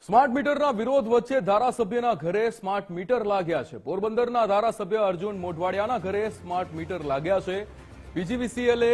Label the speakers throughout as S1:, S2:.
S1: Smart મીટરના વિરોધ વચ્ચે ધારાસભ્યના ઘરે સ્માર્ટ મીટર લાગ્યા છે। પોરબંદરના ધારાસભ્ય અર્જુન મોઢવાડિયાના ઘરે સ્માર્ટ મીટર લાગ્યા છે। પીજીવીસીએલે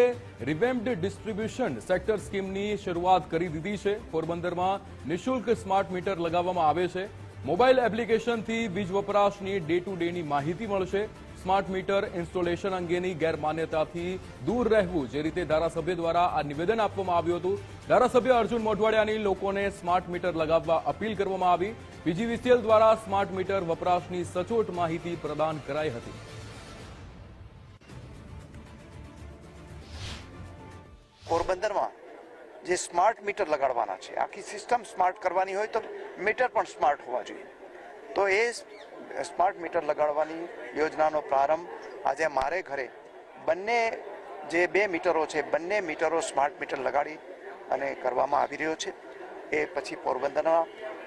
S1: રિવેમ્પ્ડ ડિસ્ટ્રીબ્યુશન સેક્ટર સ્કીમની શરૂઆત કરી દીધી છે। પોરબંદરમાં નિઃશુલ્ક સ્માર્ટ મીટર લગાવવામાં આવે છે। મોબાઈલ એપ્લિકેશનથી વીજ વપરાશની ડે ટુ ડેની માહિતી મળશે। સ્માર્ટ મીટર ઇન્સ્ટોલેશન અંગેની ગેરમાન્યતાથી દૂર રહેવું, જે રીતે ધારાસભ્ય દ્વારા આ નિવેદન આપવામાં આવ્યું હતું। ધારાસભ્ય અર્જુન મોઢવાડિયાની લોકોને સ્માર્ટ મીટર લગાવવા અપીલ કરવામાં આવી। પીજીવીસીએલ દ્વારા સ્માર્ટ મીટર વપરાશની સચોટ માહિતી પ્રદાન કરાઈ હતી।
S2: પોરબંદરમાં જે સ્માર્ટ મીટર લગાડવાના છે, આખી સિસ્ટમ સ્માર્ટ કરવાની હોય તો મીટર પણ સ્માર્ટ હોવા જોઈએ। તો એ સ્માર્ટ મીટર લગાડવાની યોજનાનો પ્રારંભ આજે મારે ઘરે બંને જે 2 મીટરો છે, બંને મીટરો સ્માર્ટ મીટર લગાડી અને કરવામાં આવી રહ્યો છે। એ પછી પોરબંદરના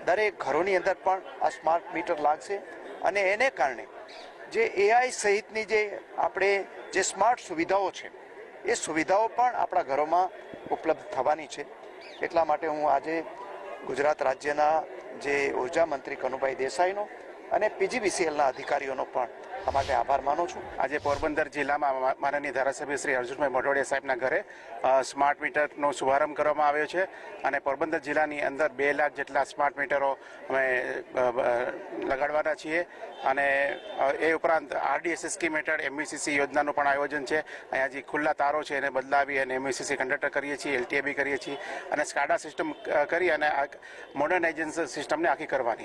S2: દરેક ઘરોની અંદર પણ આ સ્માર્ટ મીટર લાગશે અને એને કારણે જે એઆઈ સહિતની જે આપણે જે સ્માર્ટ સુવિધાઓ છે, એ સુવિધાઓ પણ આપણા ઘરોમાં ઉપલબ્ધ થવાની છે। એટલા માટે હું આજે ગુજરાત રાજ્યના જે ઉર્જા મંત્રી કનુભાઈ દેસાઈનો અને પીજીવીસીએલના અધિકારીઓનો પણ આ માટે આભાર માનું છું।
S3: આજે પોરબંદર જિલ્લામાં માનનીય ધારાસભ્ય શ્રી અર્જુનભાઈ મોઢવાડિયા સાહેબના ઘરે સ્માર્ટ મીટરનો શુભારંભ કરવામાં આવ્યો છે અને પોરબંદર જિલ્લાની અંદર 2 લાખ જેટલા સ્માર્ટ મીટરો અમે લગાડવાના છીએ અને એ ઉપરાંત આરડીએસએસ સ્કીમ હેઠળ એમવીસીસી યોજનાનું પણ આયોજન છે। અહીંયા જે ખુલ્લા તારો છે એને બદલાવી અને એમવીસીસી કંડક્ટર કરીએ છીએ, એલટીએ બી કરીએ છીએ અને સ્કાડા સિસ્ટમ કરી અને મોડર્નાઇઝેશન સિસ્ટમને આખી કરવાની છે।